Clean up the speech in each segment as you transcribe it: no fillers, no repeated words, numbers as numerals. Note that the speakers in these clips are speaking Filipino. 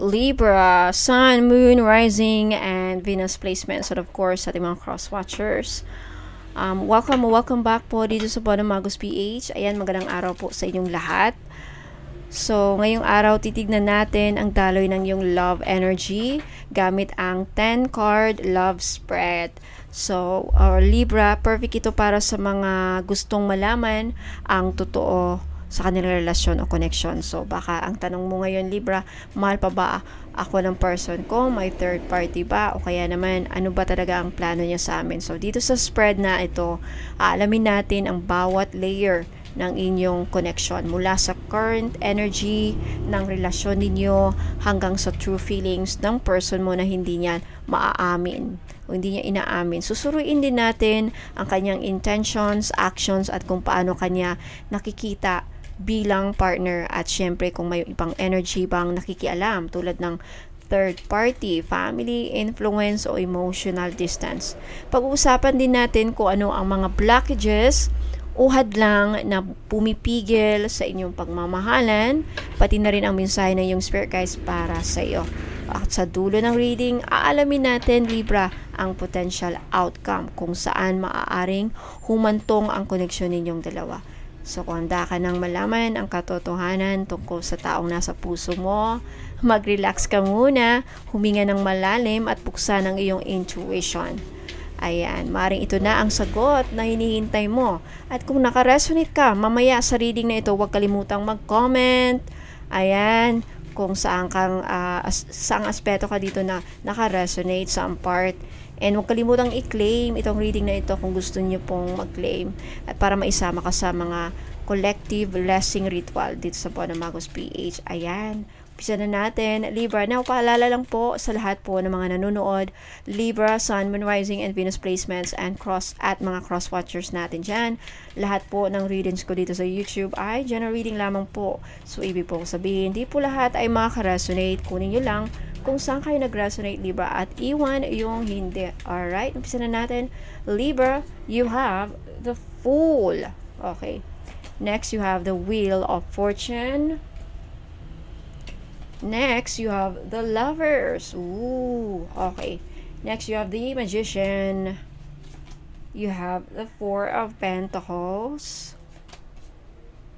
Libra, Sun, Moon, Rising, and Venus placements. And of course, sa ating mga cross-watchers. Welcome back po dito sa Magos PH. Ayan, magandang araw po sa inyong lahat. So, ngayong araw, titignan natin ang daloy ng iyong love energy gamit ang 10 card love spread. So, Libra, perfect ito para sa mga gustong malaman ang totoo sa kanilang relasyon o connection. So, baka ang tanong mo ngayon, Libra, mahal pa ba ako ng person ko? May third party ba? O kaya naman, ano ba talaga ang plano niya sa amin? So, dito sa spread na ito, aalamin natin ang bawat layer ng inyong connection. Mula sa current energy ng relasyon ninyo hanggang sa true feelings ng person mo na hindi niya maaamin o hindi niya inaamin. Susuruin din natin ang kanyang intentions, actions, at kung paano kanya nakikita bilang partner, at syempre kung may ibang energy bang nakikialam tulad ng third party, family, influence o emotional distance. Pag-uusapan din natin kung ano ang mga blockages o hadlang na pumipigil sa inyong pagmamahalan, pati na rin ang mensahe ng iyong spirit guides para sa iyo. At sa dulo ng reading, aalamin natin, Libra, ang potential outcome kung saan maaaring humantong ang koneksyon ninyong dalawa. So, kung handa ka nang malaman ang katotohanan tungkol sa taong nasa puso mo, mag-relax ka muna, huminga ng malalim at buksan ang iyong intuition. Ayan, maaaring ito na ang sagot na hinihintay mo. At kung nakaresonate ka, mamaya sa reading na ito, huwag kalimutang mag-comment. Ayan, kung saang aspeto ka dito na nakaresonate, saang part. And huwag kalimutang i-claim itong reading na ito kung gusto niyo pong mag-claim, at para maisama ka sa mga collective blessing ritual dito sa Magos PH. Ayan, umpisa na natin, Libra. Now, paalala lang po sa lahat po ng mga nanonood, Libra, Sun, Moon, Rising, and Venus placements and mga cross-watchers natin dyan. Lahat po ng readings ko dito sa YouTube ay general reading lamang po. So, ibig po sabihin, hindi po lahat ay makaka-resonate. Kunin nyo lang kung saan kayo nag-resonate, Libra, at iwan yung hindi. Alright, umpisa na natin. Libra, you have the Fool. Okay. Next, you have the Wheel of Fortune. Next, you have the Lovers. Ooh, okay. Next, you have the Magician. You have the Four of Pentacles.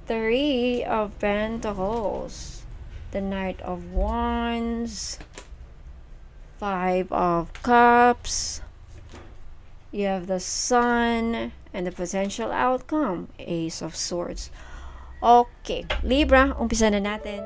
Three of Pentacles. The Knight of Wands. Five of Cups. You have the Sun. And the potential outcome, Ace of Swords. Okay, Libra, umpisa na natin.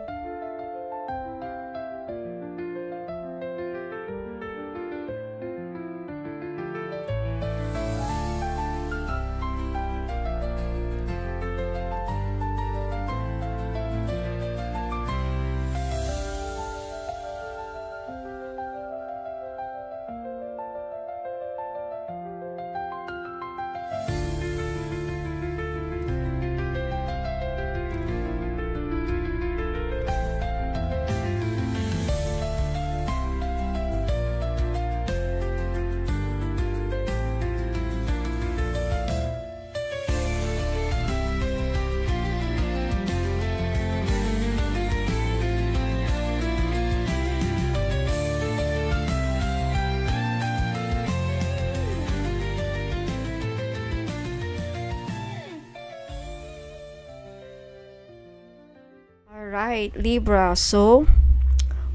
Alright, Libra. So,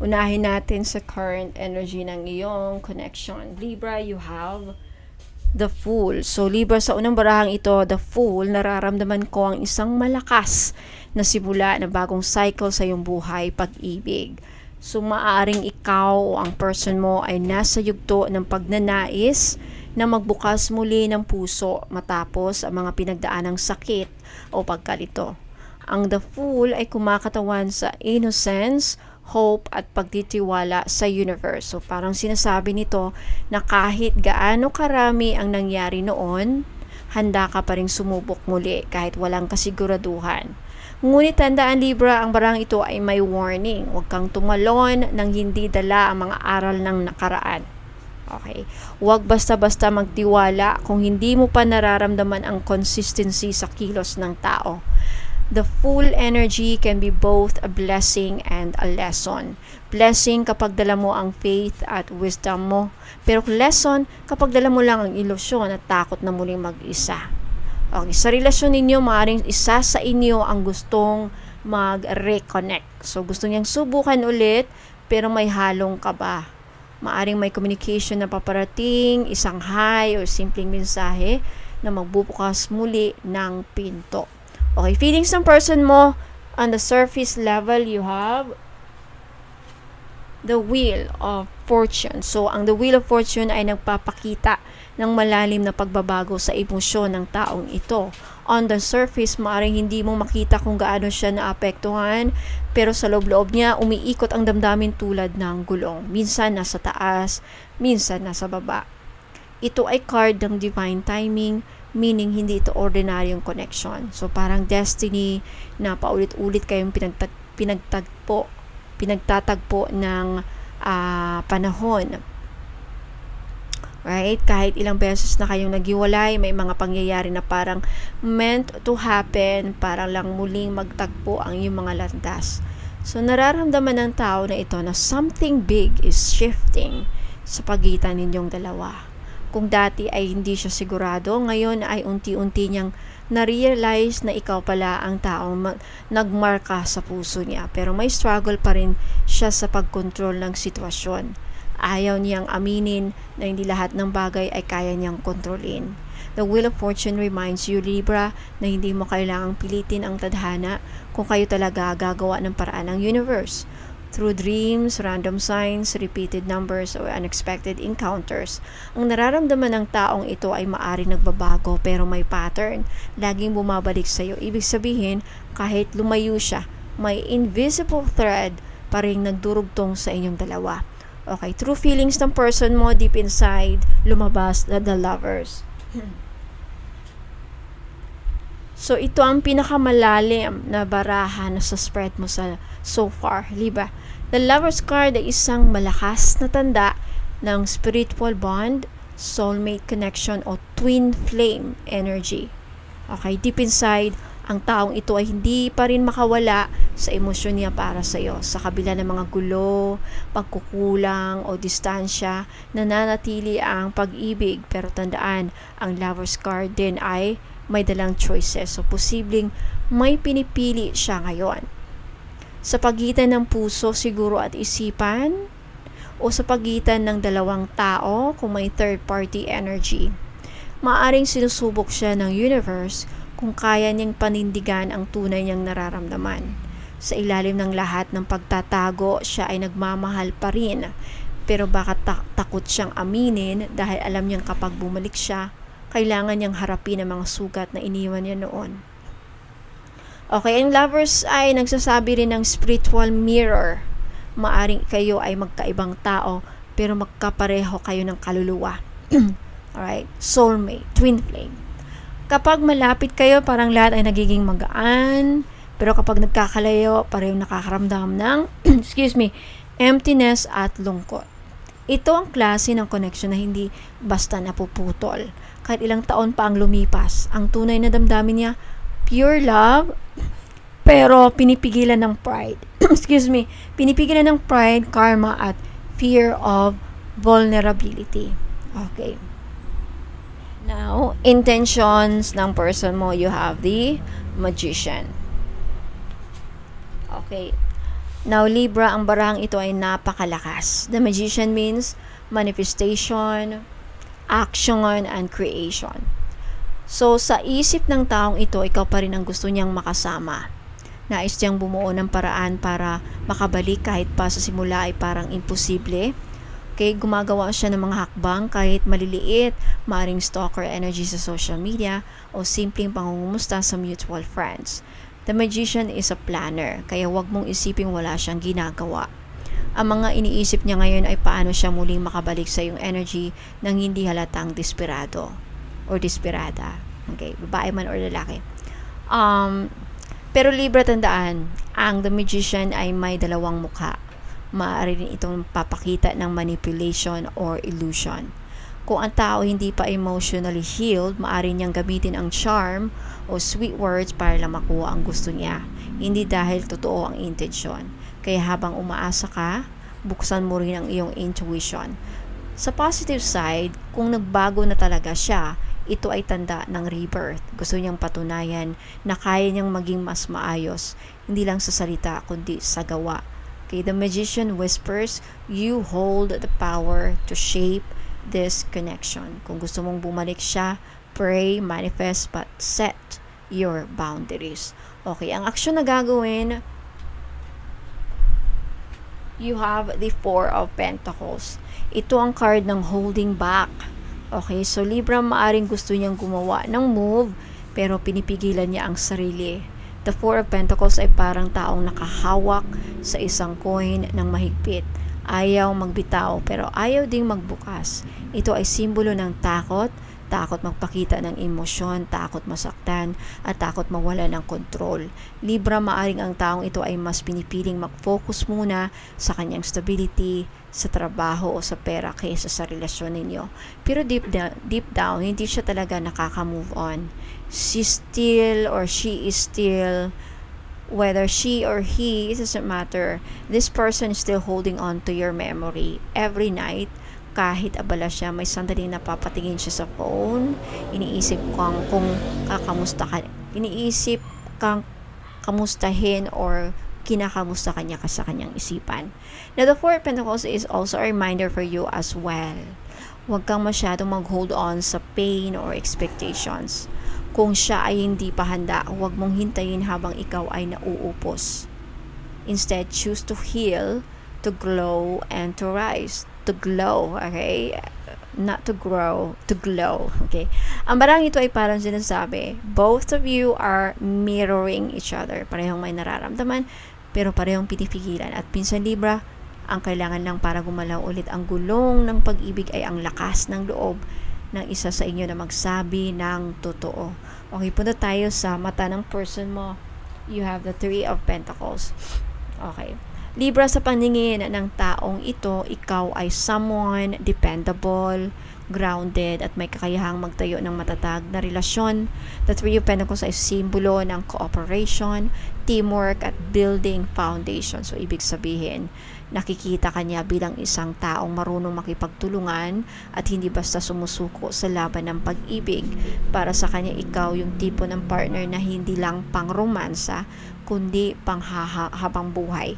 unahin natin sa current energy ng iyong connection. Libra, you have the Fool. So, Libra, sa unang barahang ito, the Fool, nararamdaman ko ang isang malakas na simula na bagong cycle sa iyong buhay, pag-ibig. So, maaaring ikaw o ang person mo ay nasa yugto ng pagnanais na magbukas muli ng puso matapos ang mga pinagdaanang sakit o pagkalito. Ang The Fool ay kumakatawan sa innocence, hope, at pagtitiwala sa universe. So, parang sinasabi nito na kahit gaano karami ang nangyari noon, handa ka pa rin sumubok muli kahit walang kasiguraduhan. Ngunit tandaan, Libra, ang barang ito ay may warning. Huwag kang tumalon nang hindi dala ang mga aral ng nakaraan. Okay? Huwag basta-basta magtiwala kung hindi mo pa nararamdaman ang consistency sa kilos ng tao. The Fool energy can be both a blessing and a lesson. Blessing kapag dala mo ang faith at wisdom mo. Pero lesson kapag dala mo lang ang ilusyon at takot na muling mag-isa. Okay, sa relasyon ninyo, maaaring isa sa inyo ang gustong mag-reconnect. So, gusto niyang subukan ulit, pero may halong kaba. Maaring may communication na paparating, isang hi o simpleng mensahe na magbubukas muli ng pinto. Okay, feelings ng person mo, on the surface level, you have the Wheel of Fortune. So, ang the Wheel of Fortune ay nagpapakita ng malalim na pagbabago sa emosyon ng taong ito. On the surface, maaaring hindi mo makita kung gaano siya naapektuhan, pero sa loob-loob niya, umiikot ang damdamin tulad ng gulong. Minsan nasa taas, minsan nasa baba. Ito ay card ng divine timing, meaning hindi ito ordinaryong connection. So, parang destiny na paulit-ulit kayong pinagtatagpo ng panahon. Right? Kahit ilang beses na kayong naghiwalay, may mga pangyayari na parang meant to happen, parang lang muling magtagpo ang iyong mga landas. So, nararamdaman ng tao na ito na something big is shifting sa pagitan ninyong dalawa. Kung dati ay hindi siya sigurado, ngayon ay unti-unti niyang na-realize na ikaw pala ang taong nagmarka sa puso niya. Pero may struggle pa rin siya sa pagkontrol ng sitwasyon. Ayaw niyang aminin na hindi lahat ng bagay ay kaya niyang kontrolin. The Wheel of Fortune reminds you, Libra, na hindi mo kailangang pilitin ang tadhana kung kayo talaga gagawa ng paraan ng universe. Through dreams, random signs, repeated numbers, or unexpected encounters, ang nararamdaman ng taong ito ay maari nagbabago pero may pattern. Laging bumabalik sa iyo. Ibig sabihin, kahit lumayo siya, may invisible thread pa rin nagdurugtong sa inyong dalawa. Okay, true feelings ng person mo deep inside, lumabas na the Lovers. So, ito ang pinakamalalim na baraha na sa spread mo so far, Libra. The Lovers card ay isang malakas na tanda ng spiritual bond, soulmate connection, o twin flame energy. Okay, deep inside, ang taong ito ay hindi pa rin makawala sa emosyon niya para sa iyo. Sa kabila ng mga gulo, pagkukulang o distansya, nananatili ang pag-ibig. Pero tandaan, ang Lovers card din ay may dalang choices. So, posibleng may pinipili siya ngayon. Sa pagitan ng puso siguro at isipan, o sa pagitan ng dalawang tao kung may third-party energy. Maaring sinusubok siya ng universe kung kaya niyang panindigan ang tunay niyang nararamdaman. Sa ilalim ng lahat ng pagtatago, siya ay nagmamahal pa rin. Pero baka takot siyang aminin dahil alam niyang kapag bumalik siya, kailangan niyang harapin ang mga sugat na iniwan niya noon. Okay, ang Lovers ay nagsasabi rin ng spiritual mirror. Maaring kayo ay magkaibang tao, pero magkapareho kayo ng kaluluwa. Alright, soulmate, twin flame. Kapag malapit kayo, parang lahat ay nagiging magaan. Pero kapag nagkakalayo, pareho nakakaramdam ng, emptiness at lungkot. Ito ang klase ng connection na hindi basta napuputol. Kahit ilang taon pa ang lumipas, ang tunay na damdamin niya, pure love, pero pinipigilan ng pride. Pinipigilan ng pride, karma, at fear of vulnerability. Okay. Now, intentions ng person mo, you have the Magician. Okay. Now, Libra, ang barahang ito ay napakalakas. The Magician means manifestation, action, and creation. So, sa isip ng taong ito, ikaw pa rin ang gusto niyang makasama. Nais niyang bumuo ng paraan para makabalik kahit pa sa simula ay parang imposible. Okay, gumagawa siya ng mga hakbang kahit maliliit, maring stalker energy sa social media o simpleng pangungumusta sa mutual friends. The Magician is a planner, kaya wag mong isiping wala siyang ginagawa. Ang mga iniisip niya ngayon ay paano siya muling makabalik sa iyong energy nang hindi halatang desperado or desperada. Okay, babae man or lalaki. Pero Libra, tandaan, ang The Magician ay may dalawang mukha. Maaari rin itong papakita ng manipulation or illusion. Kung ang tao hindi pa emotionally healed, maaari niyang gamitin ang charm o sweet words para lang makuha ang gusto niya, hindi dahil totoo ang intensyon. Kaya habang umaasa ka, buksan mo rin ang iyong intuition. Sa positive side, kung nagbago na talaga siya, ito ay tanda ng rebirth. Gusto niyang patunayan na kaya niyang maging mas maayos, hindi lang sa salita kundi sa gawa. Okay, the magician whispers, you hold the power to shape this connection. Kung gusto mong bumalik siya, pray, manifest, but set your boundaries. Okay, ang aksyon na gagawin, you have the Four of Pentacles. Ito ang card ng holding back. Okay, so Libra, maaring gusto niyang gumawa ng move, pero pinipigilan niya ang sarili. The Four of Pentacles ay parang taong nakahawak sa isang coin ng mahigpit. Ayaw magbitaw, pero ayaw ding magbukas. Ito ay simbolo ng takot, takot magpakita ng emosyon, takot masaktan, at takot mawala ng kontrol. Libra, maaring ang taong ito ay mas pinipiling mag-focus muna sa kanyang stability, sa trabaho o sa pera kaysa sa relasyon ninyo. Pero deep down, hindi siya talaga nakaka-move on. She is still, whether she or he, it doesn't matter. This person is still holding on to your memory every night. Kahit abala siya, may sandaling napapatingin siya sa phone, iniisip kang kamustahin or kinakamusta kanya sa kanyang isipan. Now, the Four of Pentacles is also a reminder for you as well. Huwag kang masyadong mag-hold on sa pain or expectations. Kung siya ay hindi pa handa, huwag mong hintayin habang ikaw ay nauupos. Instead, choose to heal, to glow, and to rise. To glow, okay? Not to grow, to glow, okay? Ang barang ito ay parang sinasabi, both of you are mirroring each other. Parehong may nararamdaman, pero parehong pinipigilan. At pinsan Libra, ang kailangan lang para gumalaw ulit ang gulong ng pag-ibig ay ang lakas ng loob ng isa sa inyo na magsabi ng totoo. Okay, punta tayo sa mata ng person mo. You have the Three of Pentacles. Okay. Libra, sa paningin ng taong ito, ikaw ay someone dependable, grounded, at may kakayahang magtayo ng matatag na relasyon. The Three of Pentacles ay simbolo ng cooperation, teamwork, at building foundation. So, ibig sabihin, nakikita ka niya bilang isang taong marunong makipagtulungan at hindi basta sumusuko sa laban ng pag-ibig. Para sa kanya, ikaw yung tipo ng partner na hindi lang pang romansa, kundi pang habang buhay.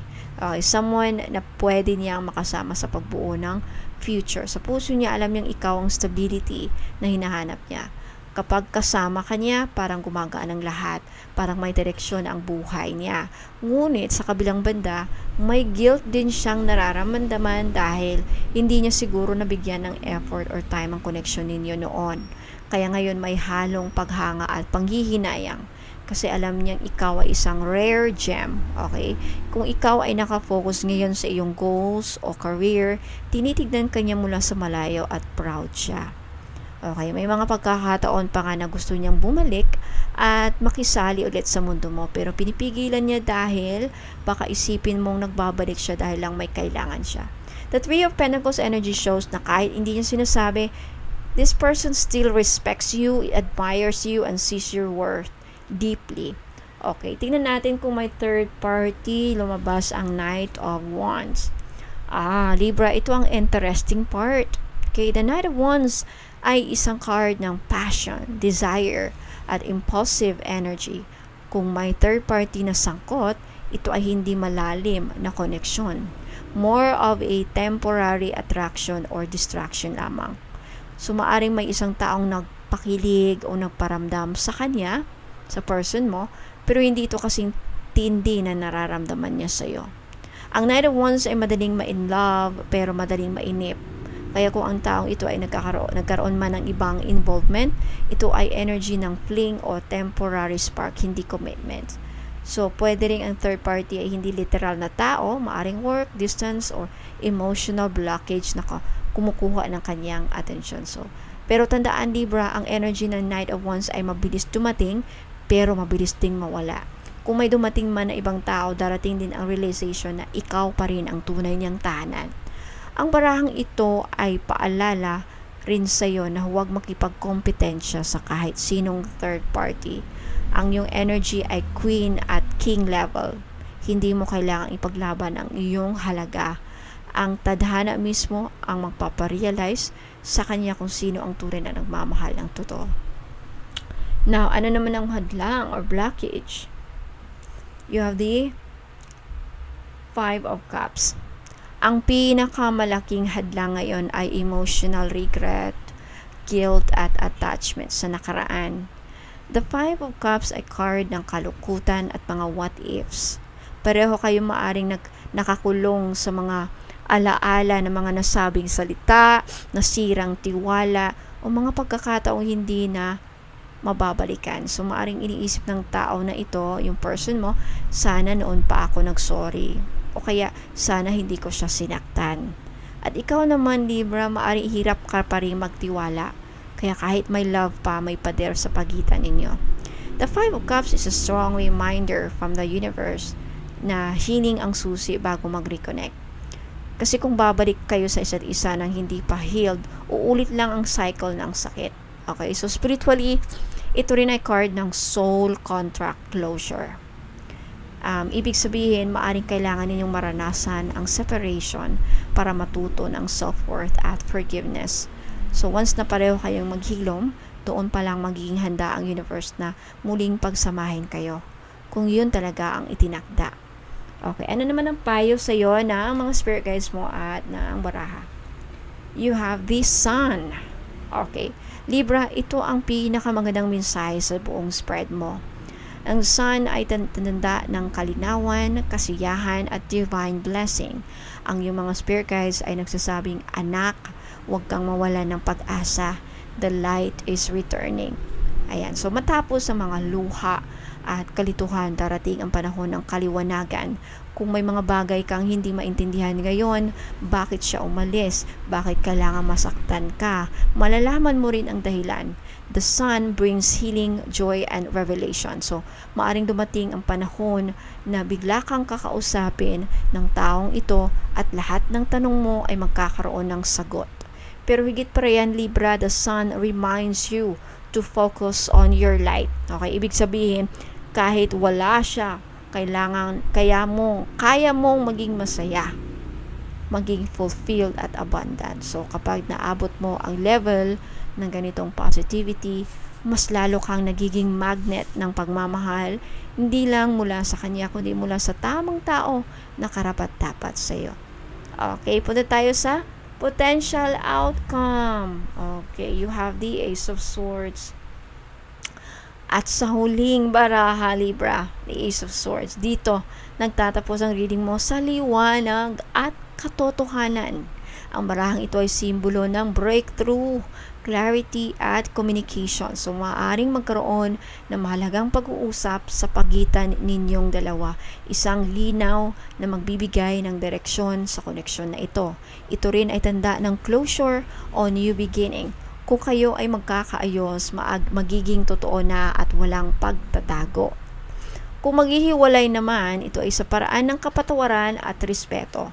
Someone na pwede niyang makasama sa pagbuo ng future. Sa puso niya, alam niyang ikaw ang stability na hinahanap niya. Kapag kasama ka niya, parang gumagaan ang lahat. Parang may direksyon ang buhay niya. Ngunit sa kabilang banda, may guilt din siyang nararamdaman dahil hindi niya siguro nabigyan ng effort or time ang connection ninyo noon. Kaya ngayon may halong paghanga at panghihinayang. Kasi alam niyang ikaw ay isang rare gem, okay? Kung ikaw ay nakafocus ngayon sa iyong goals o career, tinitignan ka niya mula sa malayo at proud siya. Okay, may mga pagkakataon pa nga na gusto niyang bumalik at makisali ulit sa mundo mo, pero pinipigilan niya dahil baka isipin mong nagbabalik siya dahil lang may kailangan siya. The Three of Pentacles energy shows na kahit hindi niya sinasabi, this person still respects you, admires you, and sees your worth deeply. Okay, tingnan natin kung may third party. Lumabas ang Knight of Wands. Libra, ito ang interesting part. Okay, the Knight of Wands ay isang card ng passion, desire, at impulsive energy. Kung may third party na sangkot, ito ay hindi malalim na connection. More of a temporary attraction or distraction lamang. So, maaring may isang taong nagpakilig o nagparamdam sa kanya, sa person mo, pero hindi ito kasing tindi na nararamdaman niya sa'yo. Ang Knight of Wands ay madaling ma-in love, pero madaling mainip. Kaya kung ang taong ito ay nagkaroon man ng ibang involvement, ito ay energy ng fling o temporary spark, hindi commitment. So, pwede rin ang third party ay hindi literal na tao, maaring work, distance, or emotional blockage na kumukuha ng kanyang atensyon. So, pero tandaan Libra, ang energy ng Knight of Wands ay mabilis dumating, pero mabilis ding mawala. Kung may dumating man na ibang tao, darating din ang realization na ikaw pa rin ang tunay niyang tahanan. Ang barahang ito ay paalala rin sa iyo na huwag makipagkompetensya sa kahit sinong third party. Ang iyong energy ay queen at king level. Hindi mo kailangang ipaglaban ang iyong halaga Ang tadhana mismo ang magpaparealize sa kanya kung sino ang tunay na nagmamahal ng totoo. Now, ano naman ang hadlang or blockage? You have the Five of Cups. Ang pinakamalaking hadlang ngayon ay emotional regret, guilt at attachment sa nakaraan. The Five of Cups ay card ng kalukutan at mga what ifs. Pareho kayo maaring nakakulong sa mga alaala ng mga nasabing salita, nasirang tiwala, o mga pagkakataong hindi na mababalikan. So maaring iniisip ng tao na ito, yung person mo, sana noon pa ako nagsorry. O kaya sana hindi ko siya sinaktan. At ikaw naman, Libra, maaring hirap ka pa rin magtiwala. Kaya kahit may love pa, may pader sa pagitan ninyo. The Five of Cups is a strong reminder from the universe na healing ang susi bago mag-reconnect. Kasi kung babalik kayo sa isa't isa nang hindi pa healed, uulit lang ang cycle ng sakit. Okay, so spiritually, ito rin ay card ng soul contract closure. Ibig sabihin, maaring kailangan ninyong maranasan ang separation para matuto ng self-worth at forgiveness. So once na pareho kayong maghilom, doon pa lang magiging handa ang universe na muling pagsamahin kayo. Kung yun talaga ang itinakda. Okay, ano naman ang payo sa iyo na ang mga spirit guides mo at na ang baraha? You have the Sun. Okay, Libra, ito ang pinakamagandang mensahe sa buong spread mo. Ang Sun ay tanda ng kalinawan, kasiyahan at divine blessing. Ang iyong mga spirit guides ay nagsasabing, anak, huwag kang mawalan ng pag-asa. The light is returning. Ayan. So, matapos ang mga luha at kalituhan, darating ang panahon ng kaliwanagan. Kung may mga bagay kang hindi maintindihan ngayon, bakit siya umalis? Bakit kailangan masaktan ka? Malalaman mo rin ang dahilan. The Sun brings healing, joy, and revelation. So, maaring dumating ang panahon na bigla kang kakausapin ng taong ito at lahat ng tanong mo ay magkakaroon ng sagot. Pero higit pa riyan, Libra, the Sun reminds you to focus on your light. Okay, ibig sabihin, kahit wala siya, kaya mong maging masaya, maging fulfilled at abundant. So, kapag naabot mo ang level ng ganitong positivity, mas lalo kang nagiging magnet ng pagmamahal, hindi lang mula sa kanya, kundi mula sa tamang tao na karapat-dapat sa iyo. Okay, punta tayo sa potential outcome. Okay, you have the Ace of Swords. At sa huling baraha, Libra, the Ace of Swords. Dito, nagtatapos ang reading mo sa liwanag at katotohanan. Ang barahang ito ay simbolo ng breakthrough, clarity at communication. So, maaaring magkaroon ng mahalagang pag-uusap sa pagitan ninyong dalawa. Isang linaw na magbibigay ng direksyon sa koneksyon na ito. Ito rin ay tanda ng closure o new beginning. Kung kayo ay magkakaayos, magiging totoo na at walang pagtatago. Kung maghihiwalay naman, ito ay sa paraan ng kapatawaran at respeto.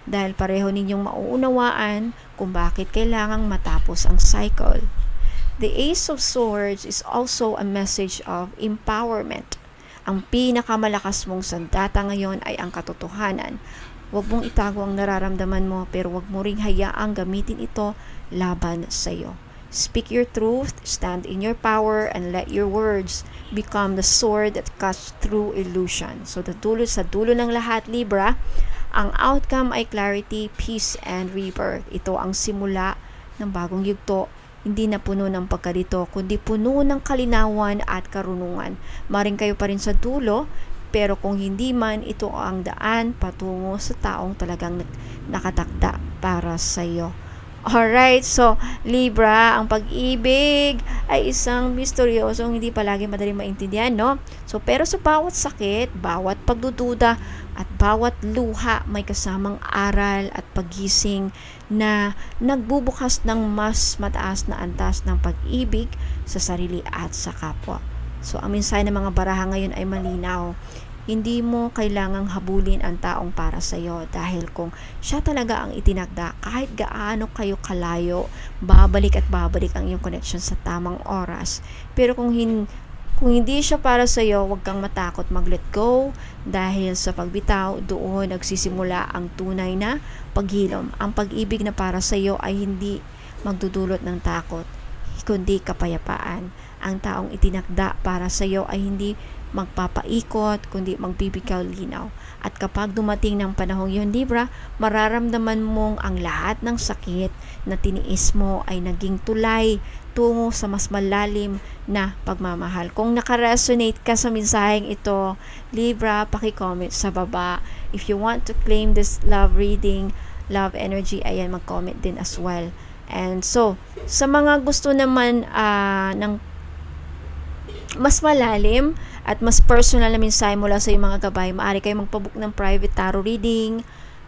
Dahil pareho ninyong mauunawaan kung bakit kailangang matapos ang cycle. The Ace of Swords is also a message of empowerment. Ang pinakamalakas mong sandata ngayon ay ang katotohanan. Huwag mong itago ang nararamdaman mo, pero huwag mo ring hayaang gamitin ito laban sa iyo. Speak your truth, stand in your power, and let your words become the sword that cuts through illusion. So, sa dulo ng lahat, Libra, ang outcome ay clarity, peace, and rebirth. Ito ang simula ng bagong yugto. Hindi na puno ng pagkalito, kundi puno ng kalinawan at karunungan. Maring kayo pa rin sa dulo, pero kung hindi man, ito ang daan patungo sa taong talagang nakatakda para sa iyo. Alright, so Libra, ang pag-ibig ay isang misteryosong hindi palagi madaling maintindihan, no? So, pero sa bawat sakit, bawat pagdududa, at bawat luha may kasamang aral at paggising na nagbubukas ng mas mataas na antas ng pag-ibig sa sarili at sa kapwa. So, ang mensahe ng mga baraha ngayon ay malinaw. Hindi mo kailangang habulin ang taong para sa iyo dahil kung siya talaga ang itinakda, kahit gaano kayo kalayo, babalik at babalik ang iyong connection sa tamang oras. Pero kung Kung hindi siya para sa iyo, huwag kang matakot mag-let go dahil sa pagbitaw, doon nagsisimula ang tunay na paghilom. Ang pag-ibig na para sa iyo ay hindi magdudulot ng takot, kundi kapayapaan. Ang taong itinakda para sa iyo ay hindi magpapaikot, kundi magbibigay linaw. At kapag dumating ng panahong yun, Libra, mararamdaman mong ang lahat ng sakit na tiniis mo ay naging tulay tungo sa mas malalim na pagmamahal. Kung nakaresonate ka sa mensaheng ito, Libra, paki-comment sa baba. If you want to claim this love reading, love energy, ayan, mag-comment din as well. And so, sa mga gusto naman ng mas malalim at mas personal na mensahe mula sa iyong mga gabay, maaari kayong magpabook ng private tarot reading.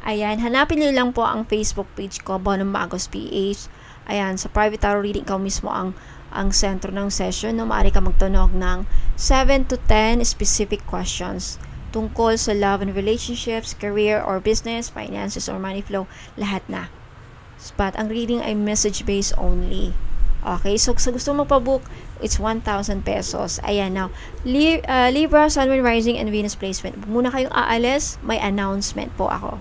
Ayan, hanapin niyo lang po ang Facebook page ko, Bonum Magos PH. Ayan, sa private tarot reading, ikaw mismo ang sentro ng session. No? Maaari ka magtunog ng 7 to 10 specific questions tungkol sa love and relationships, career or business, finances or money flow, lahat na. But ang reading ay message-based only. Okay, so sa gusto mo pa-book, it's 1,000 pesos. Ayan, now, Libra, Sun, Moon, Rising, and Venus placement. Muna kayong aalis, may announcement po ako.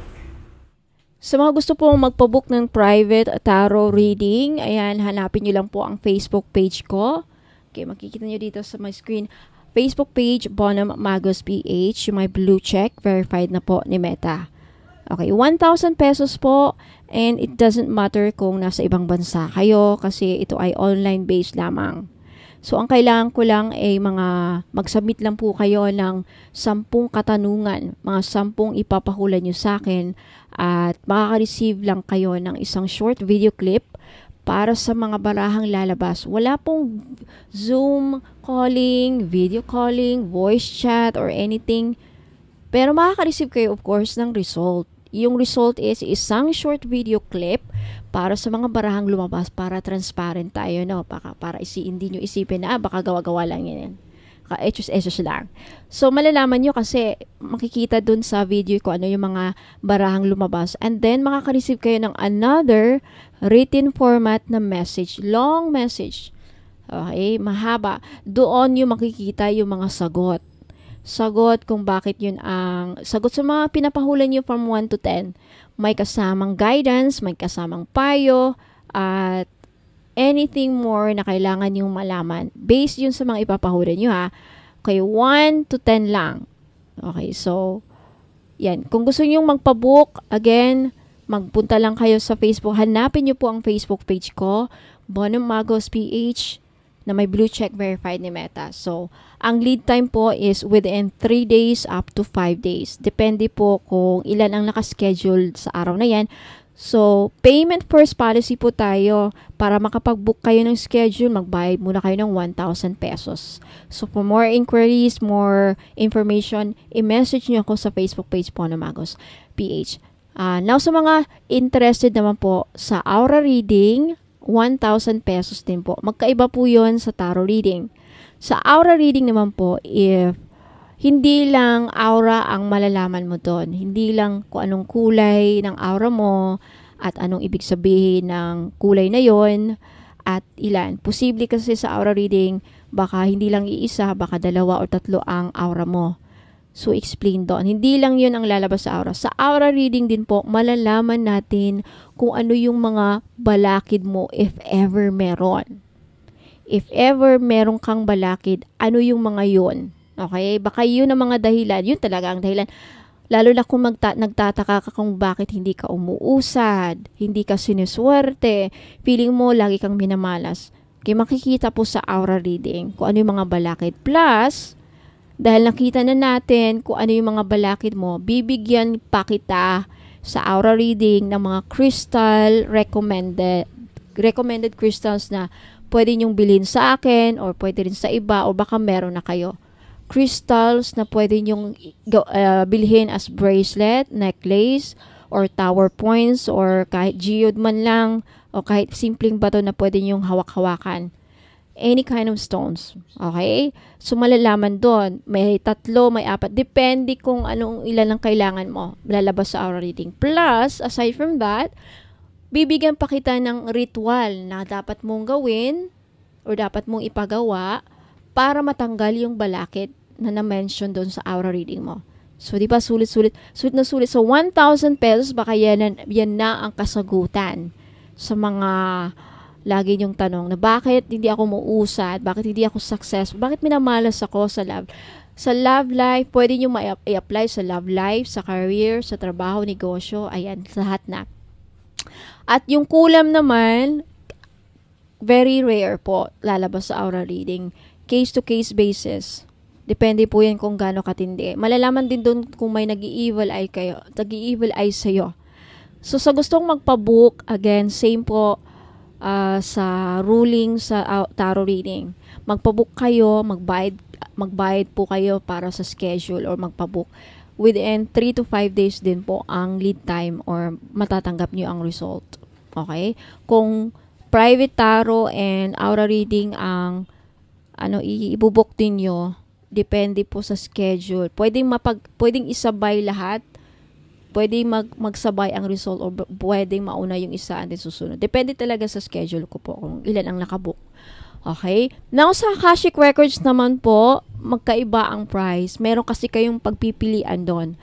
Sa mga gusto po magpa-book ng private tarot reading, ayan, hanapin nyo lang po ang Facebook page ko. Okay, makikita nyo dito sa my screen. Facebook page, Bonum Magos PH, yung may blue check, verified na po ni Meta. Okay, 1,000 pesos po, and it doesn't matter kung nasa ibang bansa kayo kasi ito ay online based lamang. So, ang kailangan ko lang ay mag-submit lang po kayo ng 10 katanungan, mga 10 ipapahula nyo sa akin, at makaka-receive lang kayo ng isang short video clip para sa mga barahang lalabas. Wala pong Zoom calling, video calling, voice chat, or anything. Pero makaka-receive kayo, of course, ng result. Yung result is isang short video clip para sa mga barahang lumabas, para transparent tayo, no? Para hindi nyo isipin na, baka gawa-gawa lang yan. Ka-etos lang. So, malalaman nyo kasi makikita dun sa video ko ano yung mga barahang lumabas. And then, makaka-receive kayo ng another written format na message. Long message. Okay? Mahaba. Doon yung makikita yung mga sagot. Sagot kung bakit yun ang sagot sa mga pinapahulan nyo from 1 to 10. May kasamang guidance, may kasamang payo, at anything more na kailangan yung malaman. Based yun sa mga ipapahulan nyo, ha. Okay, 1 to 10 lang. Okay, so, yan. Kung gusto nyo magpabook, again, magpunta lang kayo sa Facebook. Hanapin nyo po ang Facebook page ko, Bonum Magos PH, na may blue check verified ni Meta. So, ang lead time po is within 3 days up to 5 days. Depende po kung ilan ang nakaschedule sa araw na yan. So, payment first policy po tayo. Para makapag-book kayo ng schedule, magbayad muna kayo ng 1,000 pesos. So, for more inquiries, more information, i-message nyo ako sa Facebook page po na Magos PH. Now, sa mga interested naman po sa aura reading, 1,000 pesos din po. Magkaiba po yon sa tarot reading. Sa aura reading naman po, if hindi lang aura ang malalaman mo doon, hindi lang kung anong kulay ng aura mo at anong ibig sabihin ng kulay na yon at ilan. Posible kasi sa aura reading, baka hindi lang iisa, baka 2 o 3 ang aura mo. So, explain doon. Hindi lang yun ang lalabas sa aura. Sa aura reading din po, malalaman natin kung ano yung mga balakid mo if ever meron. If ever meron kang balakid, ano yung mga yun? Okay? Baka yun ang mga dahilan. Yun talaga ang dahilan. Lalo na kung nagtataka ka kung bakit hindi ka umuusad, hindi ka sinuswerte, feeling mo lagi kang minamalas. Okay, makikita po sa aura reading kung ano yung mga balakid. Plus, dahil nakita na natin kung ano yung mga balakid mo, bibigyan pa kita sa aura reading ng mga crystal recommended crystals na pwede nyong bilhin sa akin or pwede rin sa iba o baka meron na kayo. Crystals na pwede nyong bilhin as bracelet, necklace, or tower points, or kahit geode man lang, o kahit simpleng bato na pwede nyong hawak-hawakan. Any kind of stones. Okay? So, malalaman doon. May 3, may 4. Depende kung anong ilan ang kailangan mo. Lalabas sa aura reading. Plus, aside from that, bibigyan pa kita ng ritual na dapat mong gawin or dapat mong ipagawa para matanggal yung balakid na na-mention doon sa aura reading mo. So, di ba, sulit na sulit. So, 1,000 pesos, baka yan na ang kasagutan sa mga lagi niyong tanong na bakit hindi ako muusad, bakit hindi ako successful, bakit minamalas ako sa love. Sa love life, pwede niyo i-apply sa love life, sa career, sa trabaho, negosyo, ayan, lahat na. At yung kulam naman, very rare po lalabas sa aura reading. Case-to-case basis. Depende po yan kung gaano katindi. Malalaman din doon kung may nag-i-evil eye sa'yo. So, sa gustong magpabook, again, same po sa ruling sa tarot reading. Magpabook kayo, magbayad po kayo para sa schedule or magpabook. Within 3 to 5 days din po ang lead time or matatanggap nyo ang result. Okay? Kung private tarot and aura reading ang ibubok din nyo, depende po sa schedule. Pwedeng isabay lahat. Pwedeng magsabay ang result o pwedeng mauna yung isa and then susunod. Depende talaga sa schedule ko po kung ilan ang nakabook. Okay? Now, sa Akashic Records naman po, magkaiba ang price. Meron kasi kayong pagpipilian doon.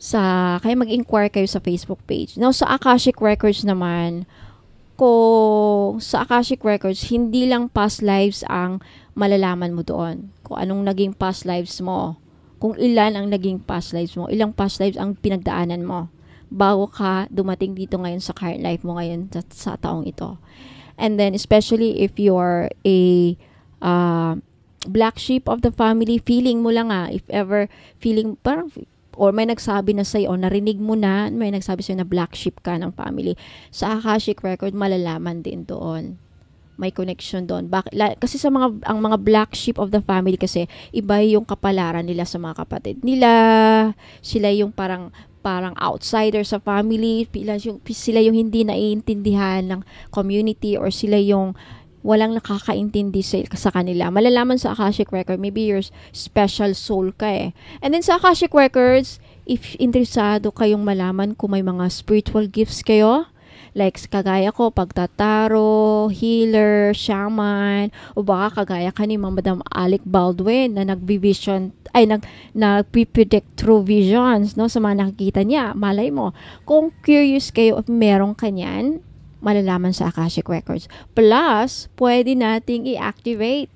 Kaya mag-inquire kayo sa Facebook page. Now, sa Akashic Records naman, kung sa Akashic Records, hindi lang past lives ang malalaman mo doon. Kung anong naging past lives mo. Kung ilan ang naging past lives mo. Ilang past lives ang pinagdaanan mo. Bago ka dumating dito ngayon sa current life mo ngayon sa taong ito. And then, especially if you're a black sheep of the family, feeling mo lang if ever feeling, parang, or may nagsabi na sa'yo, o narinig mo na, may nagsabi sa'yo na black sheep ka ng family. Sa Akashic Record, malalaman din doon. May connection doon. Kasi ang mga black sheep of the family kasi, iba yung kapalaran nila sa mga kapatid nila. Sila yung parang outsider sa family. Sila yung hindi naiintindihan ng community or sila yung walang nakakaintindi sa kanila. Malalaman sa Akashic Record, maybe you're special soul ka And then sa Akashic Records, if interesado kayong malaman kung may mga spiritual gifts kayo, like kagaya ko, pagtataro, healer, shaman, o baka kagaya ka ni Madam Alec Baldwin na nagpipredict through visions, no, sa mga nakikita niya. Malay mo, kung curious kayo at merong kanyan, malalaman sa Akashic Records. Plus, pwede nating i-activate.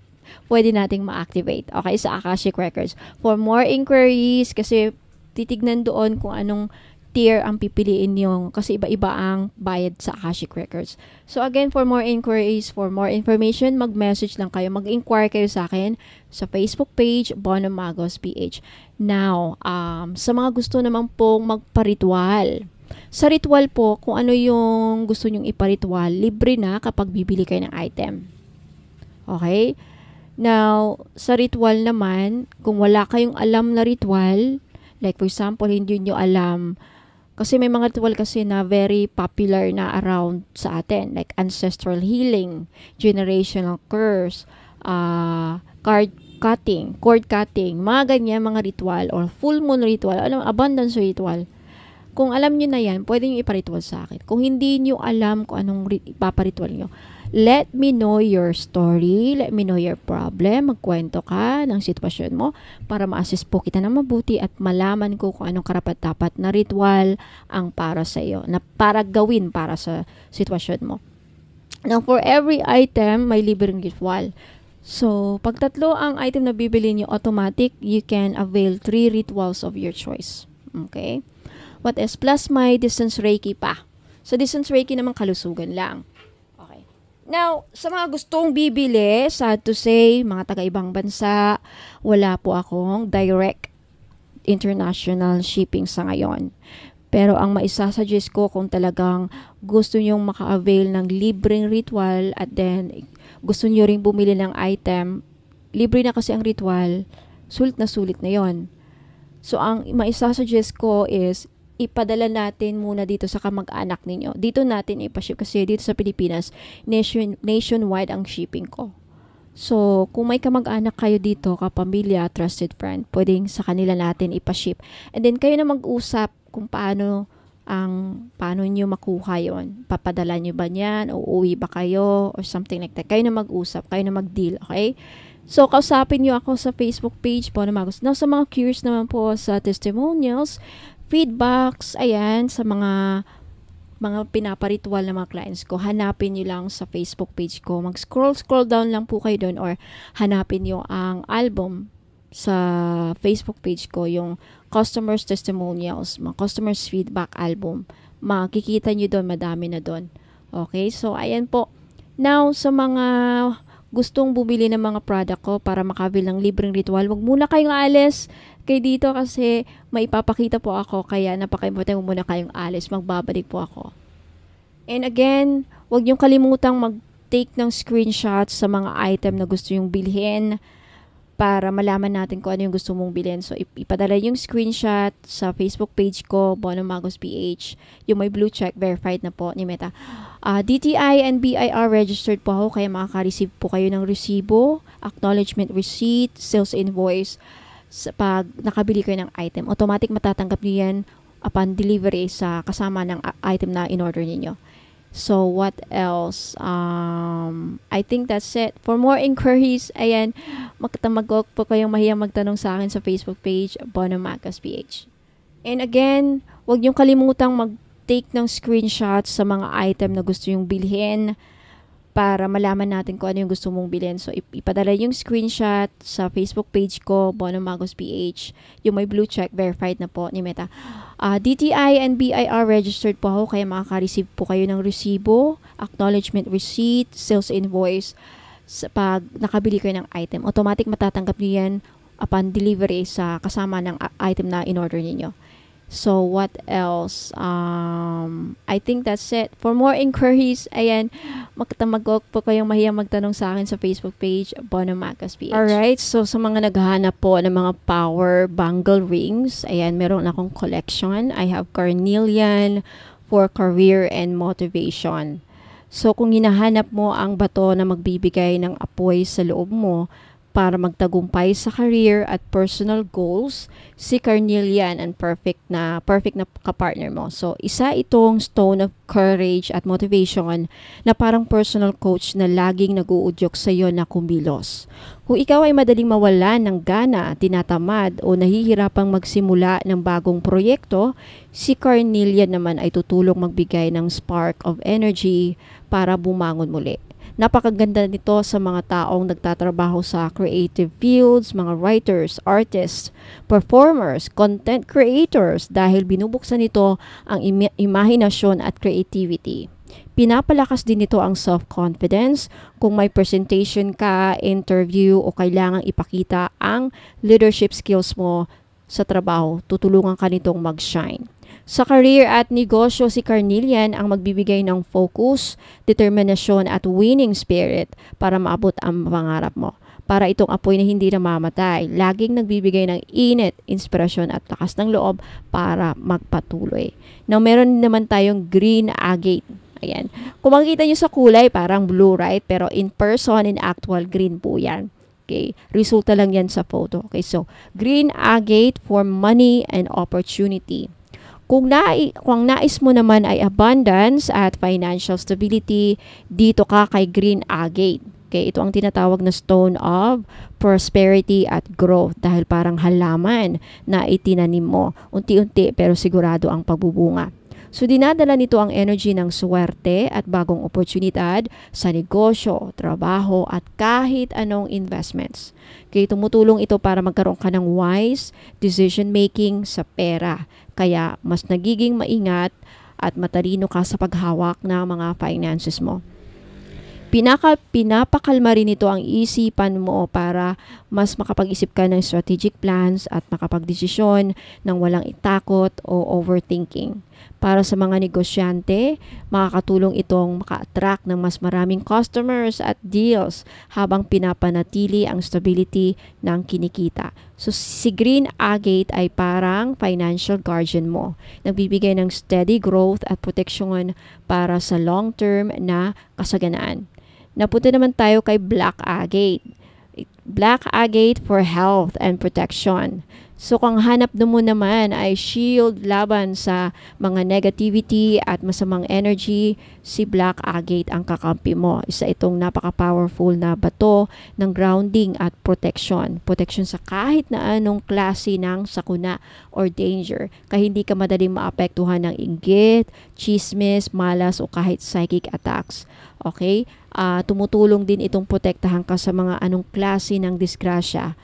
Pwede nating ma-activate. Okay, sa Akashic Records. For more inquiries, kasi titignan doon kung anong tier ang pipiliin nyo kasi iba-iba ang bayad sa Akashic Records. So again, for more inquiries, for more information, mag-message lang kayo, mag-inquire kayo sa akin sa Facebook page, Bono Magos PH. Now, sa mga gusto naman pong magpa-ritual. Sa ritual po, kung ano yung gusto nyong ipa-ritual, libre na kapag bibili kayo ng item. Okay? Now, sa ritual naman, kung wala kayong alam na ritual, like for example, hindi nyo alam. Kasi may mga ritual kasi na very popular na around sa atin. Like ancestral healing, generational curse, cord cutting, mga ganyan, mga ritual, or full moon ritual, abundance ritual. Kung alam nyo na yan, pwede nyo iparitual sa akin. Kung hindi nyo alam kung anong ipaparitual nyo, let me know your story, let me know your problem, magkwento ka ng sitwasyon mo para ma-assist po kita na mabuti at malaman ko kung anong karapat-dapat na ritual ang para sa iyo, na para gawin para sa sitwasyon mo. Now, for every item, may libreng ritual. So, pag tatlo ang item na bibili nyo, automatic, you can avail 3 rituals of your choice. Okay? What is plus may distance Reiki pa. So, distance Reiki naman kalusugan lang. Okay. Now, sa mga gustong bibili, sad to say, mga taga-ibang bansa, wala po akong direct international shipping sa ngayon. Pero ang maisasuggest ko kung talagang gusto nyong maka-avail ng libreng ritual at then gusto nyo ring bumili ng item, libre na kasi ang ritual, sulit na yon. So, ang maisasuggest ko is ipadala natin muna dito sa kamag-anak ninyo. Dito natin ipaship kasi dito sa Pilipinas, nationwide ang shipping ko. So, kung may kamag-anak kayo dito, kapamilya, trusted friend, pwedeng sa kanila natin ipaship. And then, kayo na mag-usap kung paano nyo makuha yon. Papadala nyo ba niyan? O uwi ba kayo? Or something like that. Kayo na mag-usap. Kayo na mag-deal. Okay? So, kausapin nyo ako sa Facebook page po na Magos. Now, sa mga curious naman po sa testimonials, feedbacks, ayan, sa mga pinaparitual na mga clients ko, hanapin nyo lang sa Facebook page ko. Mag-scroll down lang po kayo doon or hanapin nyo ang album sa Facebook page ko, yung customers testimonials, mga customers feedback album. Makikita nyo doon, madami na doon. Okay, so ayan po. Now, sa mga gustong bumili ng mga product ko para makabil ng libreng ritual, wag muna kayong alis kay dito kasi may ipapakita po ako, kaya napaka-importante, wag muna kayong alis, magbabalik po ako. And again, wag niyong kalimutang mag-take ng screenshots sa mga item na gusto yung bilhin para malaman natin kung ano yung gusto mong bilhin. So, ipadala yung screenshot sa Facebook page ko, Bono Magos PH. Yung may blue check, verified na po ni Meta. DTI and BIR registered po ako, kaya makaka-receive po kayo ng resibo, acknowledgement receipt, sales invoice. Pag nakabili kayo ng item, automatic matatanggap nyo yan upon delivery sa kasama ng item na in-order niyo. So, what else? I think that's it. For more inquiries, ayan, magtamagok po kayong mahiyang magtanong sa akin sa Facebook page, Bono Magos PH. And again, huwag niyong kalimutang mag-take ng screenshots sa mga item na gusto yung bilhin para malaman natin kung ano yung gusto mong bilhin. So, ipadala yung screenshot sa Facebook page ko, Bono Magos PH. Yung may blue check, verified na po ni Meta. DTI and BIR registered po ako, kaya makaka-receive po kayo ng resibo, acknowledgement receipt, sales invoice. Pag nakabili kayo ng item, automatic matatanggap nyo yan upon delivery sa kasama ng item na in-order niyo. So, what else? I think that's it. For more inquiries, ayan, magtamagok po kayong mahiyang magtanong sa akin sa Facebook page, Bono Magos PH. Alright, so sa mga naghahanap po ng mga power bangle rings, ayan, meron akong collection. I have carnelian for career and motivation. So, kung hinahanap mo ang bato na magbibigay ng apoy sa loob mo, para magtagumpay sa career at personal goals, si carnelian ang perfect na kapartner mo. So, isa itong stone of courage at motivation na parang personal coach na laging nag-uudyok sa iyo na kumilos. Kung ikaw ay madaling mawalan ng gana, tinatamad o nahihirapang magsimula ng bagong proyekto, si carnelian naman ay tutulong magbigay ng spark of energy para bumangon muli. Napakaganda nito sa mga taong nagtatrabaho sa creative fields, mga writers, artists, performers, content creators dahil binubuksan nito ang imahinasyon at creativity. Pinapalakas din nito ang self-confidence kung may presentation ka, interview o kailangang ipakita ang leadership skills mo sa trabaho, tutulungan ka nitong mag-shine. Sa career at negosyo, si carnelian ang magbibigay ng focus, determinasyon at winning spirit para maabot ang pangarap mo. Para itong apoy na hindi namamatay, laging nagbibigay ng init, inspirasyon at lakas ng loob para magpatuloy. Now, meron naman tayong green agate. Ayan. Kung makikita nyo sa kulay, parang blue, right? Pero in person, in actual, green po yan. Okay, resulta lang yan sa photo. Okay, so green agate for money and opportunity. Kung nais mo naman ay abundance at financial stability, dito ka kay green agate. Okay, ito ang tinatawag na stone of prosperity at growth dahil parang halaman na itinanim mo. Unti-unti pero sigurado ang pagbubunga. So, dinadala nito ang energy ng swerte at bagong oportunidad sa negosyo, trabaho, at kahit anong investments. Kaya tumutulong ito para magkaroon ka ng wise decision-making sa pera. Kaya, mas nagiging maingat at matalino ka sa paghawak ng mga finances mo. Pinapakalma rin ito ang isipan mo para mas makapag-isip ka ng strategic plans at makapagdesisyon ng walang itakot o overthinking. Para sa mga negosyante, makakatulong itong maka-attract ng mas maraming customers at deals habang pinapanatili ang stability ng kinikita. So, si green agate ay parang financial guardian mo. Nagbibigay ng steady growth at proteksyon para sa long-term na kasaganaan. Napunta naman tayo kay black agate. Black agate for health and protection. So kung hanap mo naman ay shield laban sa mga negativity at masamang energy, si Black Agate ang kakampi mo. Isa itong napaka-powerful na bato ng grounding at protection. Protection sa kahit na anong klase ng sakuna or danger. Kaya hindi ka madaling maapektuhan ng inggit, chismis, malas o kahit psychic attacks. Okay? Tumutulong din itong protektahan ka sa mga anong klase ng disgrasya.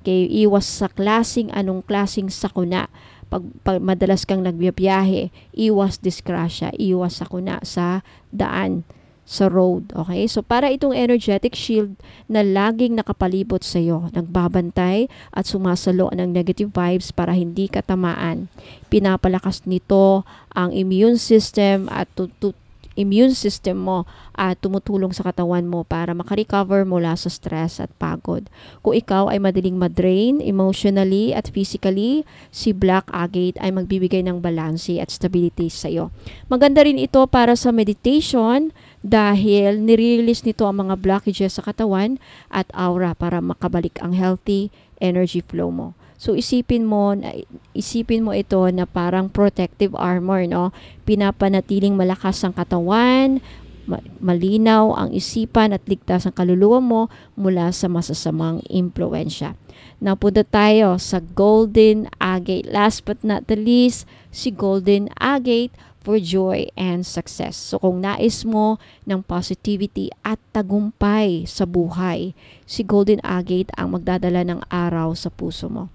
Okay, iwas sa anong klaseng sakuna. Pag madalas kang nagbiyahe, iwas disgrasya, iwas sakuna sa daan, sa road. Okay, so para itong energetic shield na laging nakapalibot sa iyo, nagbabantay at sumasalo ng negative vibes para hindi ka tamaan. Pinapalakas nito ang immune system at immune system mo at tumutulong sa katawan mo para makarecover mula sa stress at pagod. Kung ikaw ay madaling madrain emotionally at physically, si Black Agate ay magbibigay ng balanse at stability sa iyo. Maganda rin ito para sa meditation dahil nire-release nito ang mga blockages sa katawan at aura para makabalik ang healthy energy flow mo. So isipin mo ito na parang protective armor, no? Pinapanatiling malakas ang katawan, malinaw ang isipan at ligtas ang kaluluwa mo mula sa masasamang impluwensya. Napunta tayo sa Golden Agate. Last but not the least, si Golden Agate for joy and success. So kung nais mo ng positivity at tagumpay sa buhay, si Golden Agate ang magdadala ng araw sa puso mo.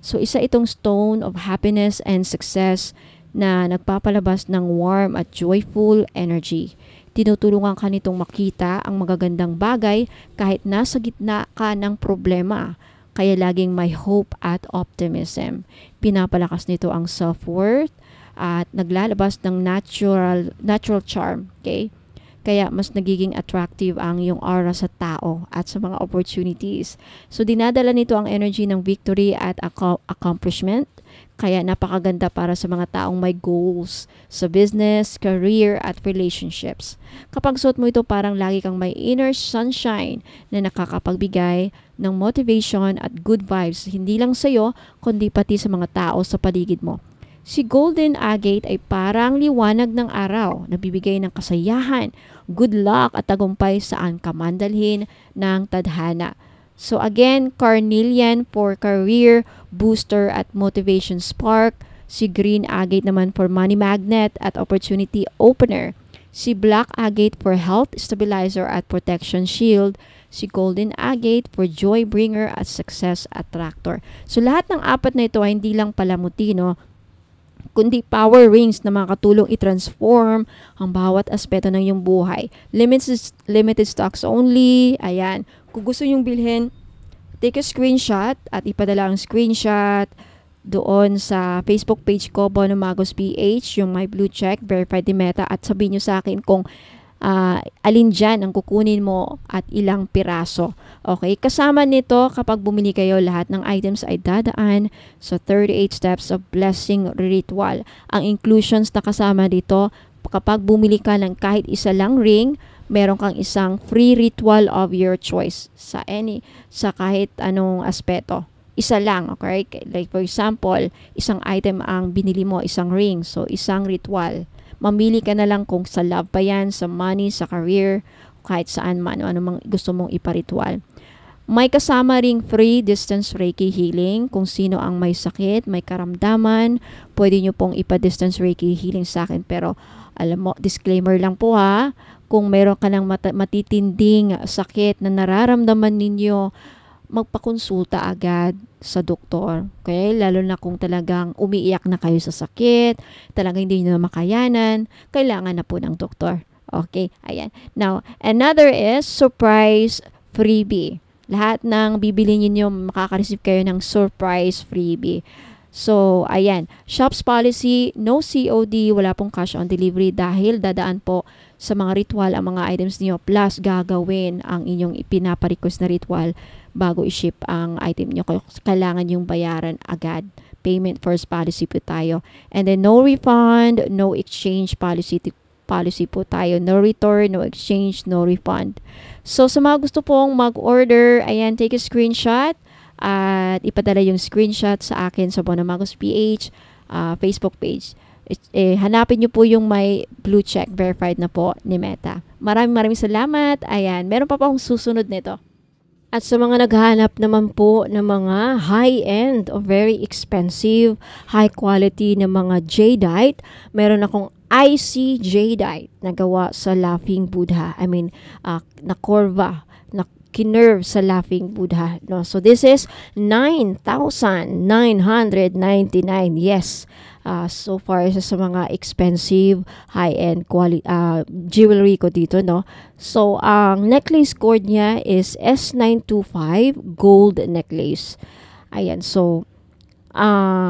So isa itong stone of happiness and success na nagpapalabas ng warm at joyful energy. Tinutulungan ka nitong makita ang magagandang bagay kahit nasa gitna ka ng problema. Kaya laging may hope at optimism. Pinapalakas nito ang self-worth at naglalabas ng natural charm. Okay? Kaya mas nagiging attractive ang iyong aura sa tao at sa mga opportunities. So dinadala nito ang energy ng victory at accomplishment. Kaya napakaganda para sa mga taong may goals sa business, career at relationships. Kapag suot mo ito, parang lagi kang may inner sunshine na nakakapagbigay ng motivation at good vibes hindi lang sa iyo kundi pati sa mga tao sa paligid mo. Si Golden Agate ay parang liwanag ng araw na bibigay ng kasayahan, good luck at tagumpay saan ka man dalhin ng tadhana. So again, carnelian for career booster at motivation spark. Si Green Agate naman for money magnet at opportunity opener. Si Black Agate for health stabilizer at protection shield. Si Golden Agate for joy bringer at success attractor. So lahat ng apat na ito ay hindi lang palamuti, no? Kundi power rings na makatulong i-transform ang bawat aspeto ng iyong buhay. Limited stocks only. Ayan. Kung gusto nyong bilhin, take a screenshot at ipadala ang screenshot doon sa Facebook page ko, Bono Magos PH, yung my blue check, verified ni Meta, at sabihin nyo sa akin kung alin dyan ang kukunin mo at ilang piraso. Okay, kasama nito kapag bumili kayo, lahat ng items ay dadaan sa 38 steps of blessing ritual. Ang inclusions na kasama dito, kapag bumili ka ng kahit isa lang ring, meron kang isang free ritual of your choice sa kahit anong aspeto. Isa lang, okay? Like for example, isang item ang binili mo, isang ring, so isang ritual. Mamili ka na lang kung sa love pa yan, sa money, sa career, kahit saan man, ano mang gusto mong iparitual. May kasama ring free distance Reiki healing. Kung sino ang may sakit, may karamdaman, pwede nyo pong ipa-distance Reiki healing sa akin. Pero alam mo, disclaimer lang po ha, kung meron ka ng matitinding sakit na nararamdaman ninyo, magpakonsulta agad sa doktor. Okay? Lalo na kung talagang umiiyak na kayo sa sakit, talagang hindi nyo na makayanan, kailangan na po ng doktor. Okay? Ayan. Now, another is surprise freebie. Lahat ng bibili niyo makaka-receive kayo ng surprise freebie. So, ayan. Shop's policy, no COD, wala pong cash on delivery dahil dadaan po sa mga ritual ang mga items niyo plus gagawin ang inyong ipinapa-request na ritual bago i-ship ang item nyo. Kailangan yung bayaran agad. Payment first policy po tayo. And then no refund, no exchange policy po tayo. No return, no exchange, no refund. So sa mga gusto pong mag-order, ayan, take a screenshot at ipadala yung screenshot sa akin sa Bonamagos PH Facebook page. Hanapin nyo po yung may blue check, verified na po ni Meta. Maraming salamat. Ayan, meron pa akong susunod nito. At sa mga naghahanap naman po ng mga high-end o very expensive, high-quality na mga jadeite, meron akong IC jadeite na gawa sa Laughing Buddha. Na Corva, na kinerve sa Laughing Buddha. No? So this is 9,999. Yes. So far sa mga expensive high-end jewelry ko dito, no. So ang necklace cord niya is S925 gold necklace. Ayan, so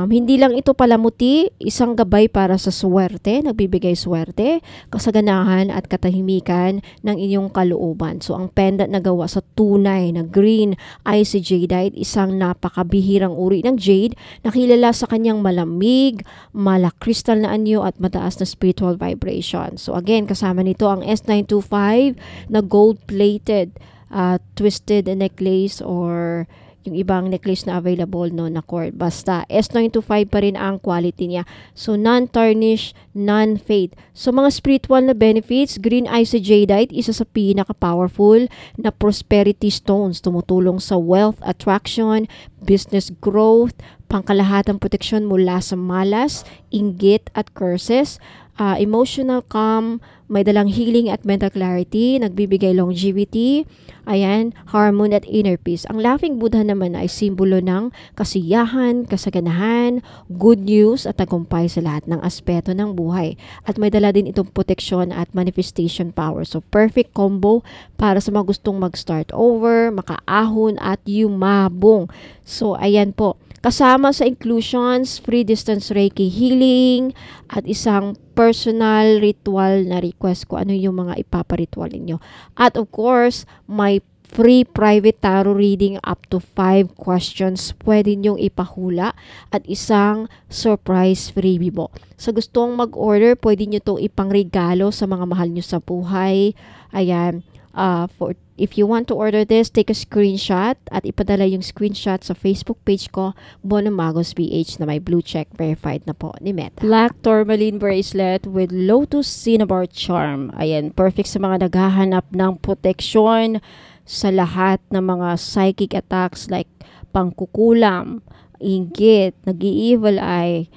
hindi lang ito palamuti, isang gabay para sa swerte, nagbibigay swerte, kasaganahan at katahimikan ng inyong kalooban. So ang pendant na gawa sa tunay na green IC jadeite, isang napakabihirang uri ng jade na kilala sa kanyang malamig, malakristal na anyo at mataas na spiritual vibration. So again, kasama nito ang S925 na gold-plated twisted necklace or yung ibang necklace na available, no, na cord. Basta S925 pa rin ang quality niya. So non-tarnish, non-fade. So mga spiritual na benefits, green IC jadeite, isa sa pinaka-powerful na prosperity stones, tumutulong sa wealth attraction, business growth, pangkalahatang proteksyon mula sa malas, inggit at curses, emotional calm, may dalang healing at mental clarity, nagbibigay longevity, ayan, harmony at inner peace. Ang Laughing Buddha naman ay simbolo ng kasiyahan, kasaganahan, good news at tagumpay sa lahat ng aspeto ng buhay. At may dala din itong protection at manifestation power. So perfect combo para sa mga gustong mag-start over, makaahon at yumabong. So ayan po. Kasama sa inclusions, free distance Reiki healing, at isang personal ritual na request ko ano yung mga ipaparitual ninyo. At of course, may free private tarot reading up to 5 questions pwede nyong ipahula at isang surprise freebie po. Sa gustong mag-order, pwede nyo itong ipangregalo sa mga mahal nyo sa buhay. Ayan. If you want to order this, take a screenshot at ipadala yung screenshot sa Facebook page ko, Bonamagos PH, na may blue check, verified na po ni Meta. Black tourmaline bracelet with lotus cinnabar charm. Ayan, perfect sa mga naghahanap ng protection sa lahat ng mga psychic attacks like pangkukulam, inggit, nag-i-evil eye,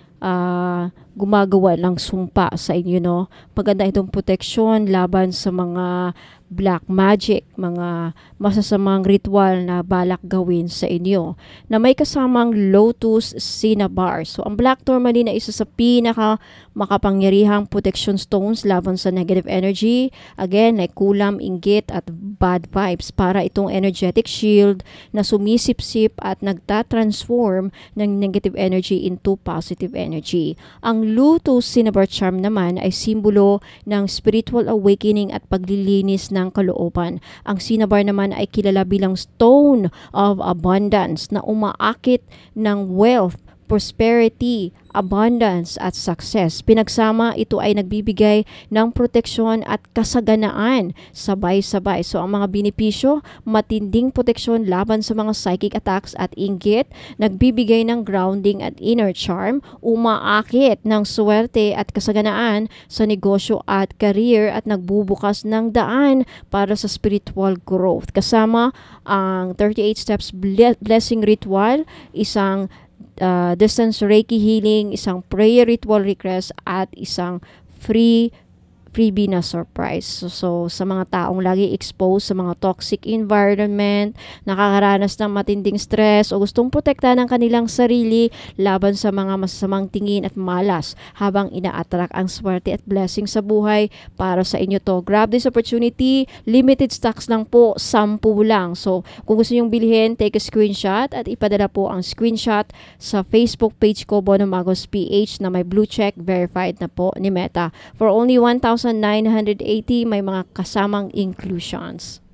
gumagawa ng sumpa sa inyo, no? Maganda itong proteksyon laban sa mga black magic, mga masasamang ritual na balak gawin sa inyo, na may kasamang lotus cinnabar. So ang black tourmaline ay isa sa pinaka makapangyarihang protection stones laban sa negative energy, again like kulam, inggit at bad vibes, para itong energetic shield na sumisipsip at nagtatransform ng negative energy into positive energy. Ang lotus cinnabar charm naman ay simbolo ng spiritual awakening at paglilinis ng kalooban. Ang cinnabar naman ay kilala bilang stone of abundance na umaakit ng wealth, prosperity, abundance at success. Pinagsama, ito ay nagbibigay ng proteksyon at kasaganaan sabay-sabay. So ang mga benepisyo, matinding proteksyon laban sa mga psychic attacks at inggit, nagbibigay ng grounding at inner charm, umaakit ng swerte at kasaganaan sa negosyo at career, at nagbubukas ng daan para sa spiritual growth. Kasama ang 38 steps blessing ritual, isang distance Reiki healing, isang prayer ritual request at isang freebie na surprise. So sa mga taong lagi exposed sa mga toxic environment, nakakaranas ng matinding stress o gustong protektahan ng kanilang sarili laban sa mga masasamang tingin at malas habang ina-attract ang swerte at blessing sa buhay, para sa inyo to. Grab this opportunity. Limited stocks lang po, 10 lang. So kung gusto nyong bilhin, take a screenshot at ipadala po ang screenshot sa Facebook page ko, Bonamagos PH, na may blue check, verified na po ni Meta. For only 1,980, may mga kasamang inclusions.